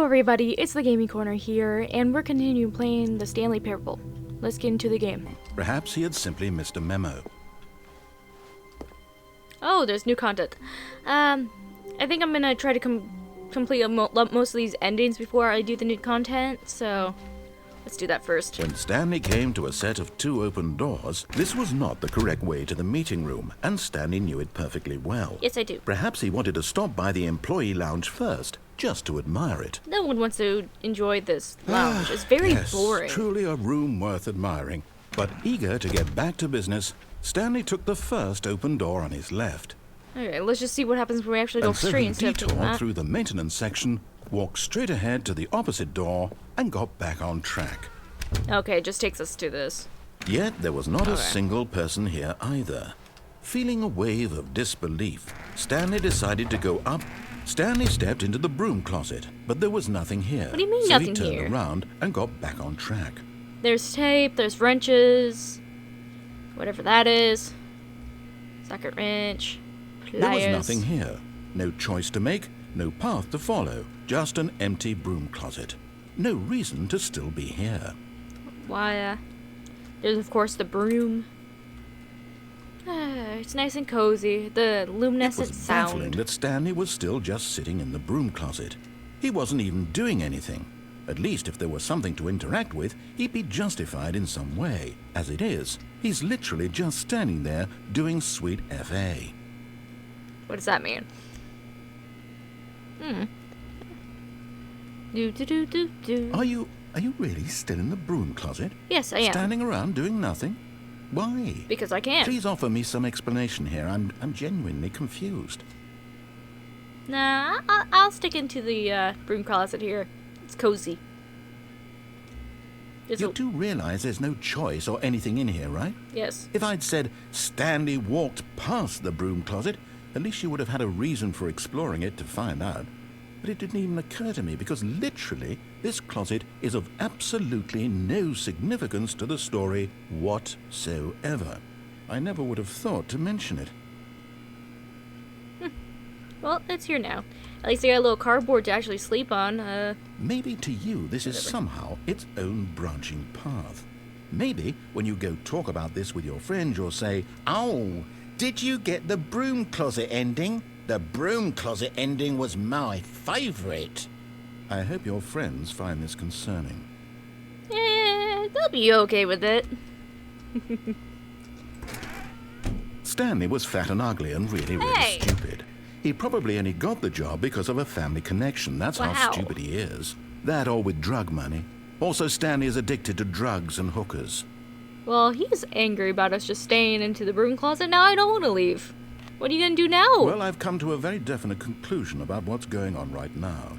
everybody, it's the Gaming Corner here, and we're continuing playing the Stanley Parable. Let's get into the game. Perhaps he had simply missed a memo. Oh, there's new content. I think I'm gonna try to complete most of these endings before I do the new content, so let's do that first. When Stanley came to a set of 2 open doors, this was not the correct way to the meeting room, and Stanley knew it perfectly well. Yes, I do. Perhaps he wanted to stop by the employee lounge first, just to admire it. No one wants to enjoy this lounge. It's very boring. Truly a room worth admiring. But eager to get back to business, Stanley took the first open door on his left. Alright, let's just see what happens when we actually go straight instead of doing detoured that. through the maintenance section, walked straight ahead to the opposite door, and got back on track. Okay, it just takes us to this. Yet there was not a single person here either. Feeling a wave of disbelief, Stanley decided to go up. Stanley stepped into the broom closet, but there was nothing here. What do you mean so nothing he turned here? around and got back on track. There's tape, there's wrenches, whatever that is. Socket wrench, pliers. There was nothing here. No choice to make, no path to follow, just an empty broom closet. No reason to still be here. Why, there's of course the broom. It's nice and cozy. The luminescent It was sound. baffling that Stanley was still just sitting in the broom closet. He wasn't even doing anything. At least if there was something to interact with, he'd be justified in some way. As it is, he's literally just standing there doing sweet FA. What does that mean? Do. Are you really still in the broom closet? Yes, I am. Standing around doing nothing? Why? Because I can. Please offer me some explanation here. I'm genuinely confused. Nah, I'll stick into the broom closet here. It's cozy. You do realize there's no choice or anything in here, right? Yes. If I'd said Stanley walked past the broom closet, at least you would have had a reason for exploring it to find out. But it didn't even occur to me because literally this closet is of absolutely no significance to the story whatsoever. I never would have thought to mention it. Well, it's here now. At least I got a little cardboard to actually sleep on. Maybe to you this is somehow its own branching path. Maybe when you go talk about this with your friends you'll say, "Oh, did you get the broom closet ending? The broom closet ending was my favorite." I hope your friends find this concerning. They'll be okay with it. Stanley was fat and ugly and really stupid. He probably only got the job because of a family connection. That's how stupid he is. That or with drug money. Also, Stanley is addicted to drugs and hookers. Well, he's angry about us just staying into the broom closet. Now I don't want to leave. What are you going to do now? Well, I've come to a very definite conclusion about what's going on right now.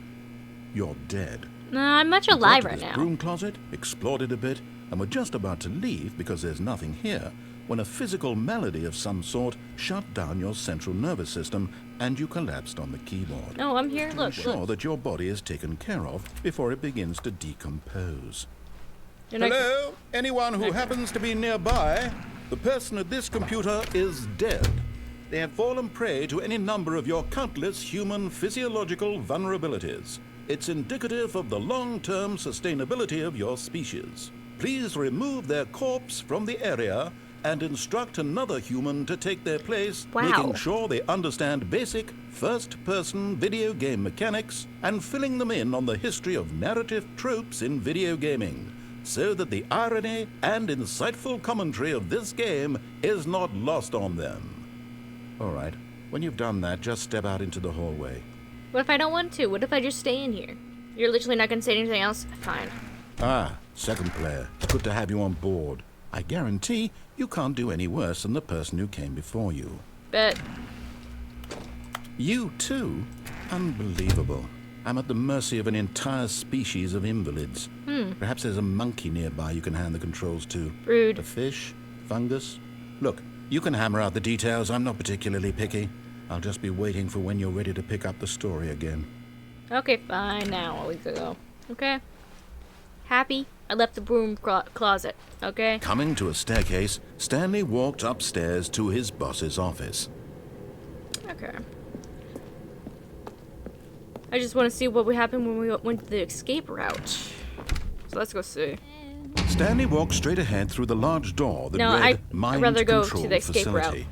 You're dead. I'm much alive right This now. broom closet, explored it a bit, and we're just about to leave because there's nothing here, when a physical malady of some sort shut down your central nervous system and you collapsed on the keyboard. No, I'm here. Look. Ensure that your body is taken care of before it begins to decompose. Hello? Anyone who happens to be nearby? The person at this computer is dead. They have fallen prey to any number of your countless human physiological vulnerabilities. It's indicative of the long-term sustainability of your species. Please remove their corpse from the area and instruct another human to take their place, making sure they understand basic first-person video game mechanics and filling them in on the history of narrative tropes in video gaming, so that the irony and insightful commentary of this game is not lost on them. All right, when you've done that, just step out into the hallway. What if I don't want to? What if I just stay in here? You're literally not going to say anything else? Fine. Second player. Good to have you on board. I guarantee you can't do any worse than the person who came before you. Bet. You too? Unbelievable. I'm at the mercy of an entire species of invalids. Perhaps there's a monkey nearby you can hand the controls to. Rude. A fish? Fungus? Look, you can hammer out the details. I'm not particularly picky. I'll just be waiting for when you're ready to pick up the story again. Okay, fine. Now I'll leave it go. Okay? Happy? I left the broom closet. Okay? Coming to a staircase, Stanley walked upstairs to his boss's office. Okay. I just want to see what would happen when we went the escape route. So let's go see. Stanley walked straight ahead through the large door that read Mind I'd rather go Control to the escape Facility. route.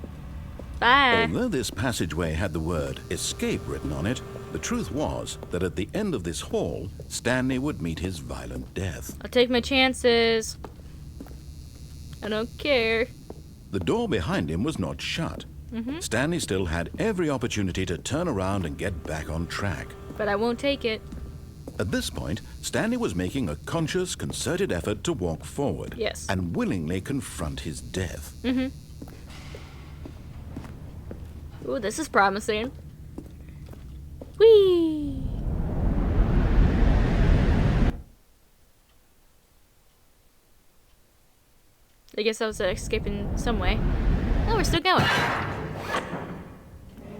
Bye. Although this passageway had the word escape written on it, the truth was that at the end of this hall, Stanley would meet his violent death. I'll take my chances. I don't care. The door behind him was not shut. Stanley still had every opportunity to turn around and get back on track. But I won't take it. At this point, Stanley was making a conscious, concerted effort to walk forward. Yes. And willingly confront his death. Ooh, this is promising. Whee! I guess I was escaping some way. Oh, we're still going.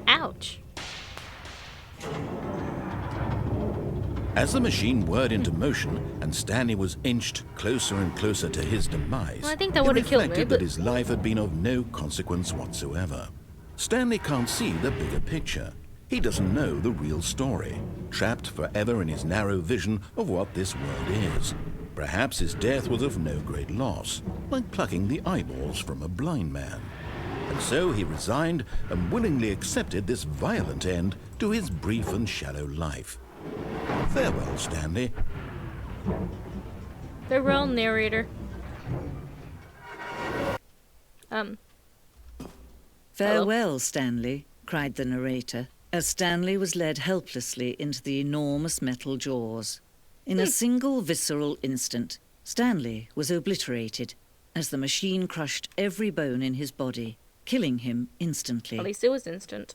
Ouch. As the machine whirred into motion and Stanley was inched closer and closer to his demise, Well, I think that he would have killed me, reflected but- that his life had been of no consequence whatsoever. Stanley can't see the bigger picture. He doesn't know the real story, trapped forever in his narrow vision of what this world is. Perhaps his death was of no great loss, like plucking the eyeballs from a blind man. And so he resigned and willingly accepted this violent end to his brief and shallow life. Farewell, Stanley. Farewell, narrator. Farewell, Stanley, cried the narrator, as Stanley was led helplessly into the enormous metal jaws. In a single visceral instant, Stanley was obliterated as the machine crushed every bone in his body, killing him instantly. At least it was instant.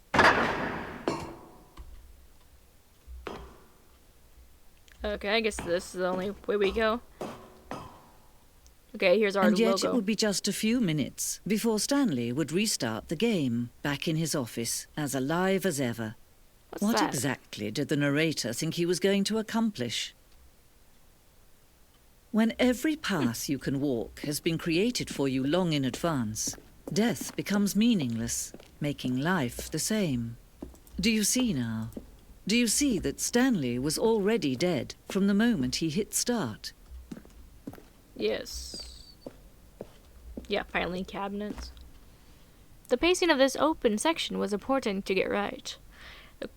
Okay, I guess this is the only way we go. Okay, here's our And yet logo. it would be just a few minutes before Stanley would restart the game, back in his office, as alive as ever. What's What that? exactly did the narrator think he was going to accomplish? When every path you can walk has been created for you long in advance, death becomes meaningless, making life the same. Do you see now? Do you see that Stanley was already dead from the moment he hit start? Yes. Yeah, filing cabinets. The pacing of this open section was important to get right.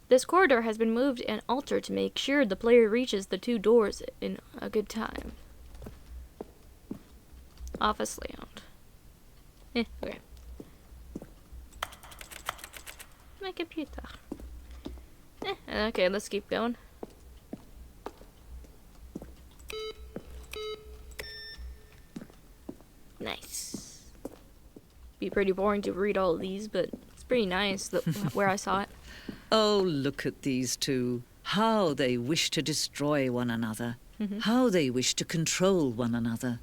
This corridor has been moved and altered to make sure the player reaches the two doors in a good time. Office layout. Okay. My computer. Okay, let's keep going. Nice. Be pretty boring to read all of these, but it's pretty nice where I saw it. Oh, look at these two. How they wish to destroy one another. How they wish to control one another.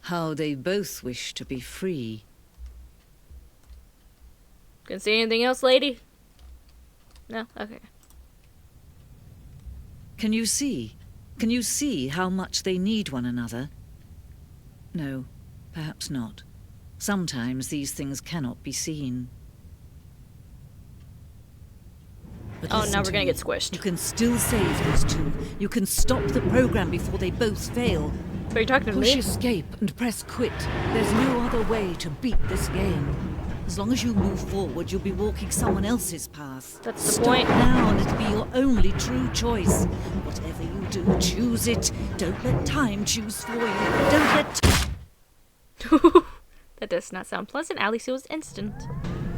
How they both wish to be free. Can see anything else, lady? No? Okay. Can you see? Can you see how much they need one another? No, perhaps not. Sometimes these things cannot be seen. But Oh, listen now we're to gonna me. get squished. You can still save these two. You can stop the program before they both fail. Are you talking to Push me? escape and press quit. There's no other way to beat this game. As long as you move forward, you'll be walking someone else's path. That's the Stop point. now and it'll be your only true choice. Whatever you do, choose it. Don't let time choose for you. Don't let... That does not sound pleasant. At least it was instant.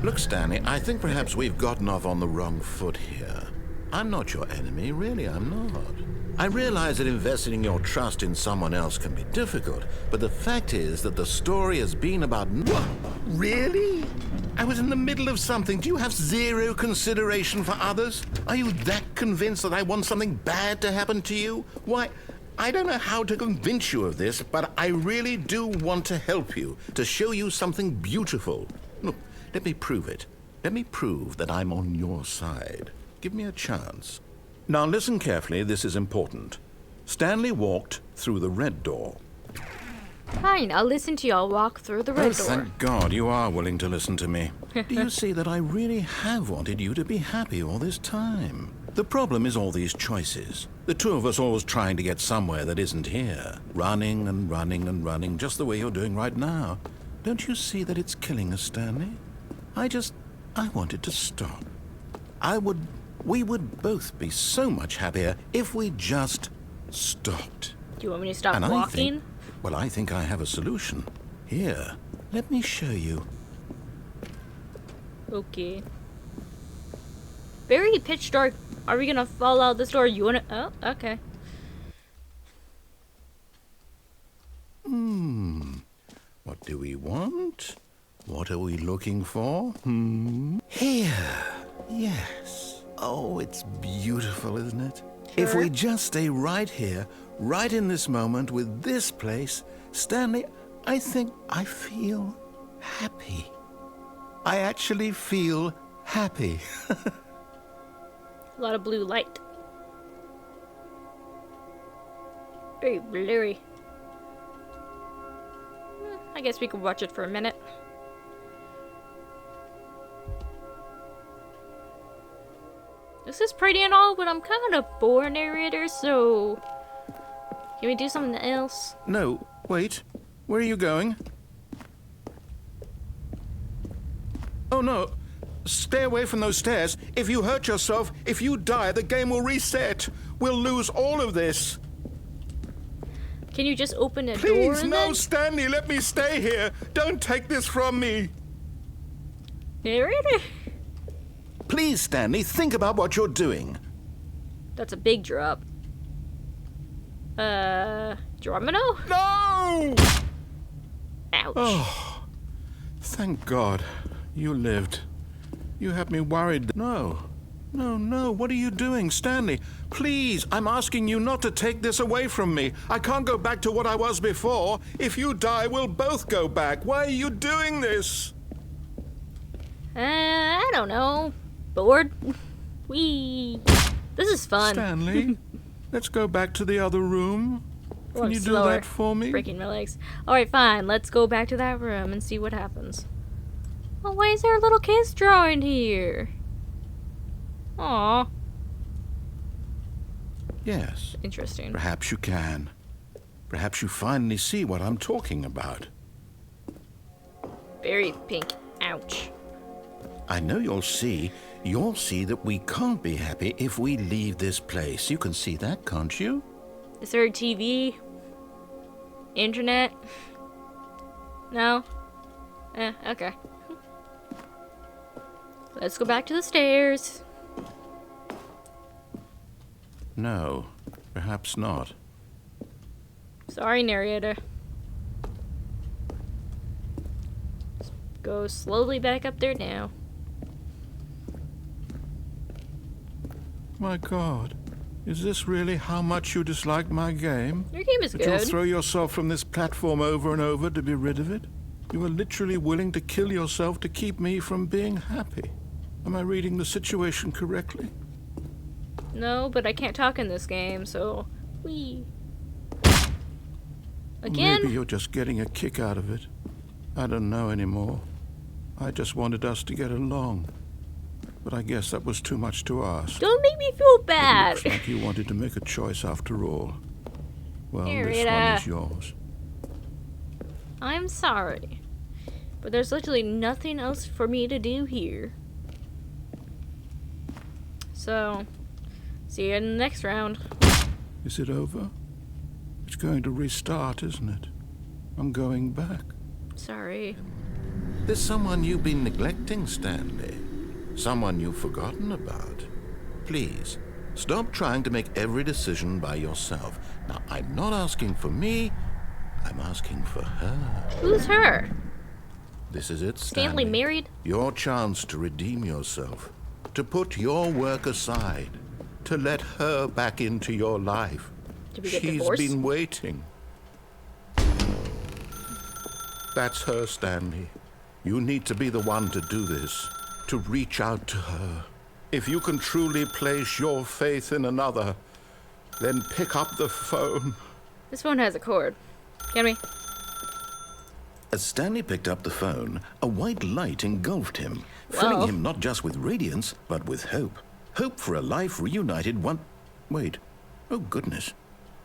Look, Stanley, I think perhaps we've gotten off on the wrong foot here. I'm not your enemy, really, I'm not. I realize that investing your trust in someone else can be difficult, but the fact is that the story has been about... What? Really? I was in the middle of something. Do you have zero consideration for others? Are you that convinced that I want something bad to happen to you? Why, I don't know how to convince you of this, but I really do want to help you, to show you something beautiful. Look, let me prove it. Let me prove that I'm on your side. Give me a chance. Now listen carefully, this is important. Stanley walked through the red door. Fine, I'll listen to y'all walk through the red door. Thank God you are willing to listen to me. Do you see that I really have wanted you to be happy all this time? The problem is all these choices. The two of us always trying to get somewhere that isn't here. Running and running and running, just the way you're doing right now. Don't you see that it's killing us, Stanley? I wanted to stop. We would both be so much happier if we just stopped. Do you want me to stop And walking? I think I have a solution. Here, let me show you. Okay. Very pitch dark. Are we gonna fall out this door? You wanna? Oh, okay. What do we want? What are we looking for? Here. Yes. Oh, it's beautiful, isn't it? Sure. If we just stay right here, right in this moment with this place, Stanley, I think I feel happy. I actually feel happy. A lot of blue light. Very blurry. I guess we could watch it for a minute. This is pretty and all, but I'm kind of bored, narrator, so... Can we do something else? No, wait. Where are you going? Oh, no. Stay away from those stairs. If you hurt yourself, if you die, the game will reset. We'll lose all of this. Can you just open a door? Please, no, then? Stanley, let me stay here. Don't take this from me. Narrator? Please, Stanley, think about what you're doing. That's a big drop. Dromino? No! Ouch. Oh, thank God. You lived. You had me worried. No. No, what are you doing, Stanley? Please, I'm asking you not to take this away from me. I can't go back to what I was before. If you die, we'll both go back. Why are you doing this? I don't know. Bored? Wee. This is fun. Stanley, let's go back to the other room. Can you do that for me? Breaking my legs. Alright, fine. Let's go back to that room and see what happens. Oh, why is there a little kiss drawing here? Aww. Yes. Interesting. Perhaps you can. Perhaps you finally see what I'm talking about. Very pink. Ouch. I know you'll see that we can't be happy if we leave this place. You can see that, can't you? Is there a TV? Internet? No? Okay. Let's go back to the stairs. No, perhaps not. Sorry, narrator. Let's go slowly back up there now. My God, is this really how much you dislike my game? Your game is That you'll good. throw yourself from this platform over and over to be rid of it? You are literally willing to kill yourself to keep me from being happy. Am I reading the situation correctly? No, but I can't talk in this game, so... Whee. Again? Maybe you're just getting a kick out of it. I don't know anymore. I just wanted us to get along. But I guess that was too much to ask. Don't make me feel It bad. looks like you wanted to make a choice after all. Well, Here, this Rita. one is yours. I'm sorry. But there's literally nothing else for me to do here. So, see you in the next round. Is it over? It's going to restart, isn't it? I'm going back. Sorry. There's someone you've been neglecting, Stanley. Someone you've forgotten about. Please, stop trying to make every decision by yourself. Now, I'm not asking for me. I'm asking for her. Who's her? This is it, Stanley married? Your chance to redeem yourself. To put your work aside. To let her back into your life. Did we get She's divorced? been waiting. That's her, Stanley. You need to be the one to do this. To reach out to her. If you can truly place your faith in another, then pick up the phone. This phone has a cord. Can we? As Stanley picked up the phone, a white light engulfed him, filling Whoa. him not just with radiance, but with hope. Hope for a life reunited one... Wait. Oh, goodness.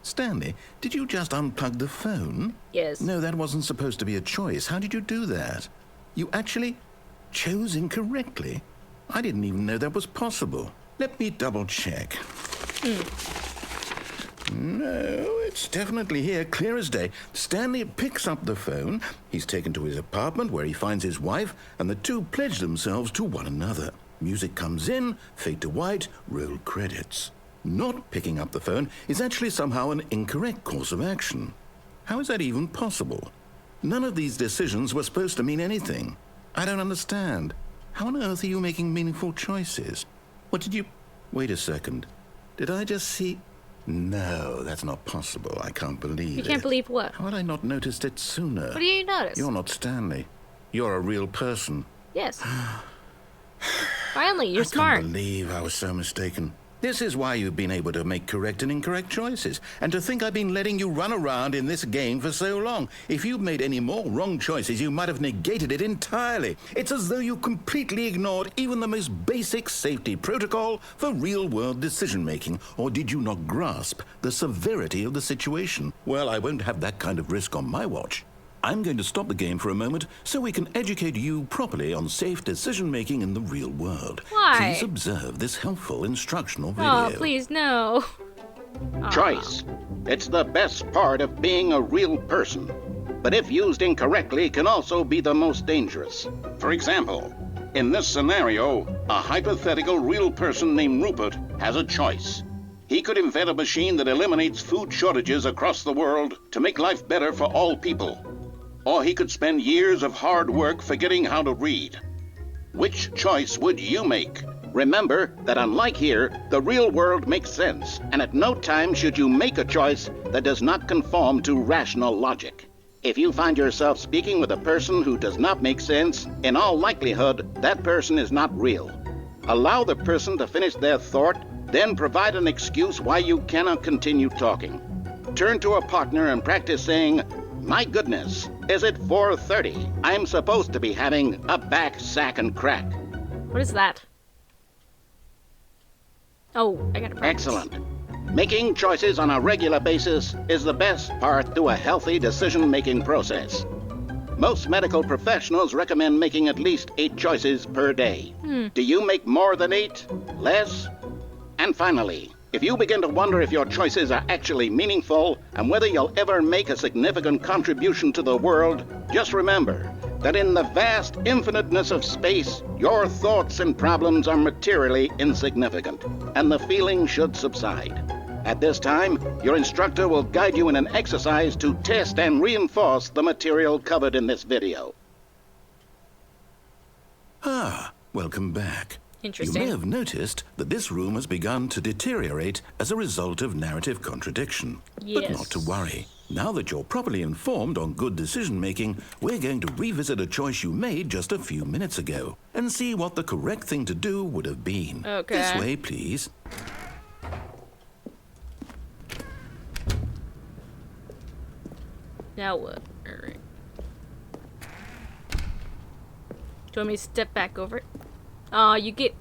Stanley, did you just unplug the phone? Yes. No, that wasn't supposed to be a choice. How did you do that? You actually chose incorrectly? I didn't even know that was possible. Let me double-check. No, it's definitely here, clear as day. Stanley picks up the phone. He's taken to his apartment where he finds his wife, and the two pledge themselves to one another. Music comes in, fade to white, roll credits. Not picking up the phone is actually somehow an incorrect course of action. How is that even possible? None of these decisions were supposed to mean anything. I don't understand. How on earth are you making meaningful choices? What did you... Wait a second. Did I just see... No, that's not possible. I can't believe it. You can't believe what? How had I not noticed it sooner? What do you notice? You're not Stanley. You're a real person. Yes. Finally, you're smart. I can't believe I was so mistaken. This is why you've been able to make correct and incorrect choices. And to think I've been letting you run around in this game for so long. If you'd made any more wrong choices, you might have negated it entirely. It's as though you completely ignored even the most basic safety protocol for real-world decision-making. Or did you not grasp the severity of the situation? Well, I won't have that kind of risk on my watch. I'm going to stop the game for a moment so we can educate you properly on safe decision-making in the real world. Why? Please observe this helpful instructional video. Oh, please, no. Choice. It's the best part of being a real person. But if used incorrectly, can also be the most dangerous. For example, in this scenario, a hypothetical real person named Rupert has a choice. He could invent a machine that eliminates food shortages across the world to make life better for all people. Or he could spend years of hard work forgetting how to read. Which choice would you make? Remember that unlike here, the real world makes sense, and at no time should you make a choice that does not conform to rational logic. If you find yourself speaking with a person who does not make sense, in all likelihood, that person is not real. Allow the person to finish their thought, then provide an excuse why you cannot continue talking. Turn to a partner and practice saying, "My goodness, is it 4:30? I'm supposed to be having a back, sack, and crack." What is that? Oh, I gotta practice. Excellent. Making choices on a regular basis is the best part to a healthy decision-making process. Most medical professionals recommend making at least 8 choices per day. Do you make more than 8? Less? And finally, if you begin to wonder if your choices are actually meaningful and whether you'll ever make a significant contribution to the world, just remember that in the vast infiniteness of space, your thoughts and problems are materially insignificant, and the feeling should subside. At this time, your instructor will guide you in an exercise to test and reinforce the material covered in this video. Ah, welcome back. Interesting. You may have noticed that this room has begun to deteriorate as a result of narrative contradiction. Yes. But not to worry. Now that you're properly informed on good decision-making, we're going to revisit a choice you made just a few minutes ago and see what the correct thing to do would have been. Okay. This way, please. Now what? Alright. Do you want me to step back over it? Aw, you get...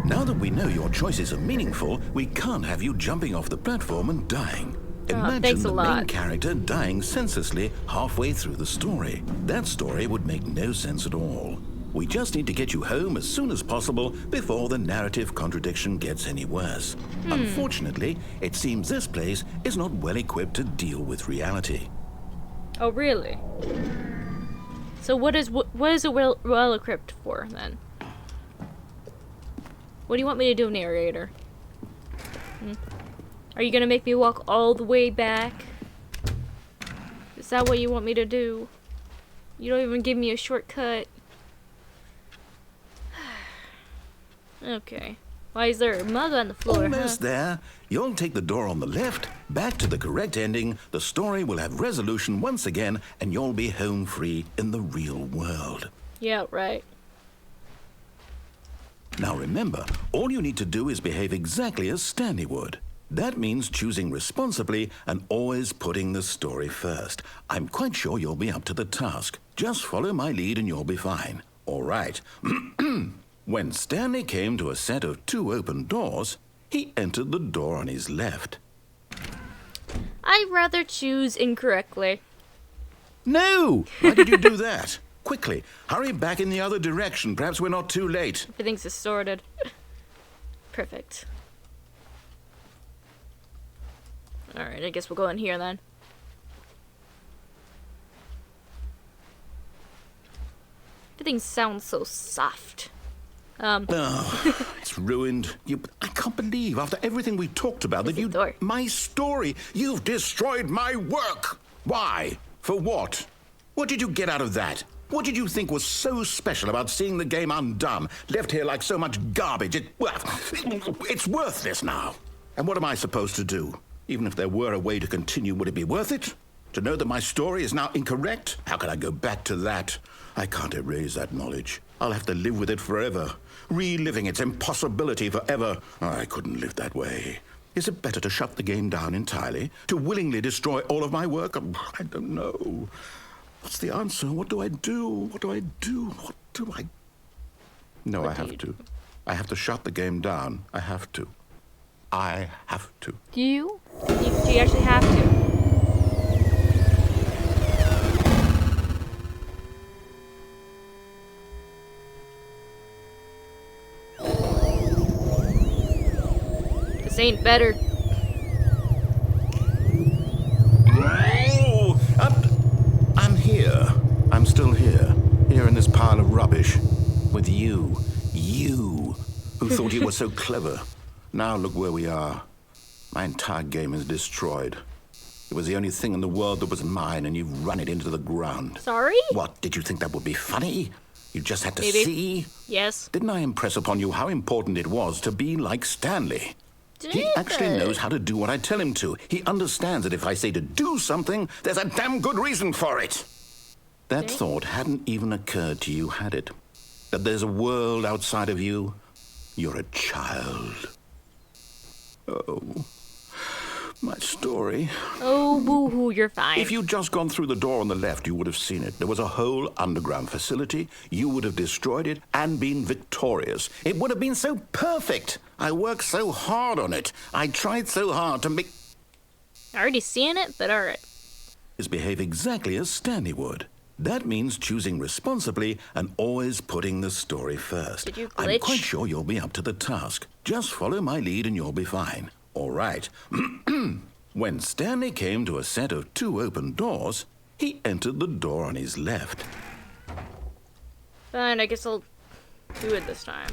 Now that we know your choices are meaningful, we can't have you jumping off the platform and dying. Imagine thanks a the main lot. character dying senselessly halfway through the story. That story would make no sense at all. We just need to get you home as soon as possible before the narrative contradiction gets any worse. Unfortunately, it seems this place is not well equipped to deal with reality. Oh, really? So what is it well equipped for, then? What do you want me to do, narrator? Are you gonna make me walk all the way back? Is that what you want me to do? You don't even give me a shortcut. Okay. Why is there a mug on the floor, Almost there. You'll take the door on the left, back to the correct ending, the story will have resolution once again, and you'll be home free in the real world. Yeah, right. Now remember, all you need to do is behave exactly as Stanley would. That means choosing responsibly and always putting the story first. I'm quite sure you'll be up to the task. Just follow my lead and you'll be fine. All right. When Stanley came to a set of 2 open doors, he entered the door on his left. I'd rather choose incorrectly. No! Why did you do that? Quickly, hurry back in the other direction. Perhaps we're not too late. Everything's distorted. Perfect. Alright, I guess we'll go in here then. Everything sounds so soft. Oh, it's ruined. I can't believe, after everything we talked about, that you... door. My story. You've destroyed my work. Why? For what? What did you get out of that? What did you think was so special about seeing the game undone, left here like so much garbage? It's worthless now. And what am I supposed to do? Even if there were a way to continue, would it be worth it? To know that my story is now incorrect? How can I go back to that? I can't erase that knowledge. I'll have to live with it forever, reliving its impossibility forever. I couldn't live that way. Is it better to shut the game down entirely? To willingly destroy all of my work? I don't know. What's the answer? What do I do? What do I do? What do I... No, I have to. I have to shut the game down. I have to. I have to. Do you? Do you actually have to? This ain't better. Oh, I'm here. I'm still here. Here in this pile of rubbish. With you. You. Who thought you were so clever. Now look where we are. My entire game is destroyed. It was the only thing in the world that was mine, and you've run it into the ground. Sorry? What, did you think that would be funny? You just had to Maybe. see? Yes. Didn't I impress upon you how important it was to be like Stanley? He actually knows how to do what I tell him to. He understands that if I say to do something, there's a damn good reason for it. That thought hadn't even occurred to you, had it? That there's a world outside of you? You're a child. Oh, my story. Oh, boo-hoo, you're fine. If you'd just gone through the door on the left, you would have seen it. There was a whole underground facility. You would have destroyed it and been victorious. It would have been so perfect. I worked so hard on it. I tried so hard to make... Already seeing it, but alright. Behave exactly as Stanley would. That means choosing responsibly and always putting the story first. Did you I'm glitch? quite sure you'll be up to the task. Just follow my lead and you'll be fine. All right. When Stanley came to a set of 2 open doors, he entered the door on his left. Fine, I guess I'll do it this time.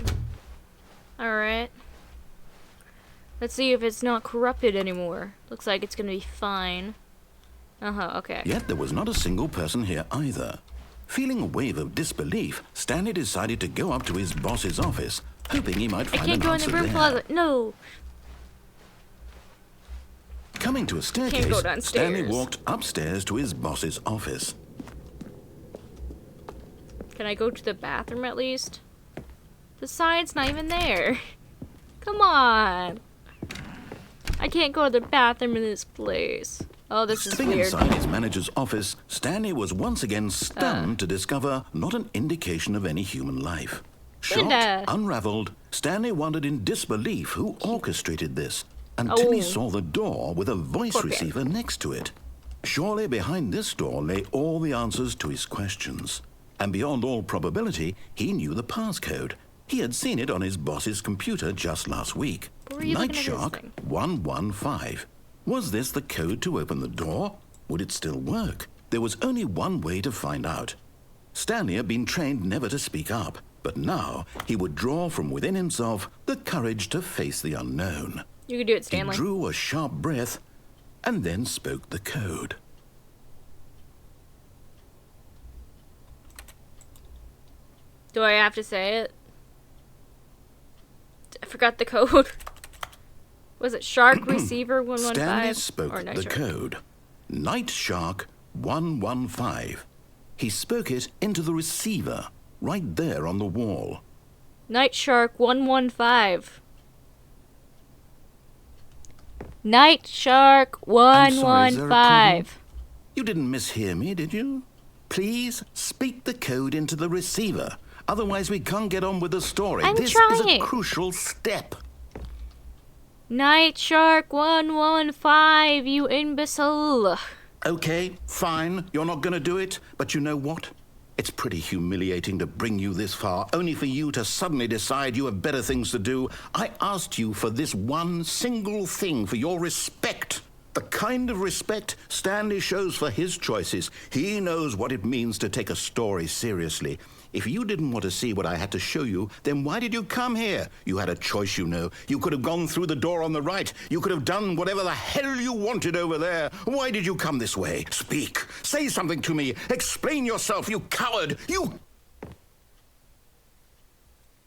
Alright. Let's see if it's not corrupted anymore. Looks like it's gonna be fine. Okay. Yet there was not a single person here either. Feeling a wave of disbelief, Stanley decided to go up to his boss's office, hoping he might I find can't an go in answer the room there. closet. No. Coming to a staircase, go downstairs. Stanley walked upstairs to his boss's office. Can I go to the bathroom at least? The sign's not even there. Come on. I can't go to the bathroom in this place. Oh, this is Stepping weird. inside his manager's office, Stanley was once again stunned to discover not an indication of any human life. Shocked, Linda. unraveled, Stanley wondered in disbelief who orchestrated this, until he saw the door with a voice Poor receiver next to it. Surely behind this door lay all the answers to his questions. And beyond all probability, he knew the passcode. He had seen it on his boss's computer just last week. Where are you looking at this Nightshark thing? 115. Was this the code to open the door? Would it still work? There was only one way to find out. Stanley had been trained never to speak up, but now he would draw from within himself the courage to face the unknown. You can do it, He Stanley. drew a sharp breath and then spoke the code. Do I have to say it? I forgot the code. Was it Shark Receiver 115? Stanley spoke or Night the Shark? code. Nightshark 115. He spoke it into the receiver, right there on the wall. Night Shark 115. Night Shark I'm sorry, is there a problem? 115. You didn't mishear me, did you? Please speak the code into the receiver. Otherwise, we can't get on with the story. I'm This is trying. a crucial step. Night Shark 115, you imbecile. Okay, fine. You're not going to do it. But you know what? It's pretty humiliating to bring you this far, only for you to suddenly decide you have better things to do. I asked you for this one single thing, for your respect. The kind of respect Stanley shows for his choices. He knows what it means to take a story seriously. If you didn't want to see what I had to show you, then why did you come here? You had a choice, you know. You could have gone through the door on the right. You could have done whatever the hell you wanted over there. Why did you come this way? Speak. Say something to me. Explain yourself, you coward. You...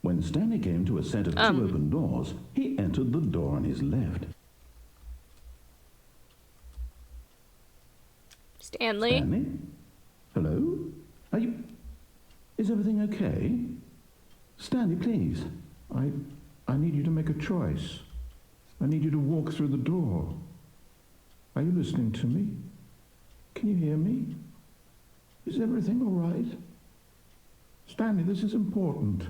When Stanley came to a set of two open doors, he entered the door on his left. Stanley? Stanley? Hello? Are you... Is everything okay? Stanley, please. I need you to make a choice. I need you to walk through the door. Are you listening to me? Can you hear me? Is everything all right? Stanley, this is important.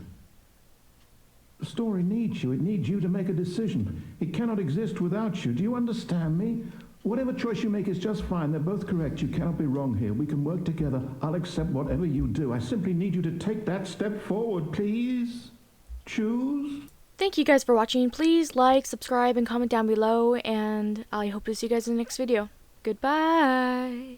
The story needs you. It needs you to make a decision. It cannot exist without you. Do you understand me? Whatever choice you make is just fine. They're both correct. You cannot be wrong here. We can work together. I'll accept whatever you do. I simply need you to take that step forward, please. Choose. Thank you guys for watching. Please like, subscribe, and comment down below. And I hope to see you guys in the next video. Goodbye.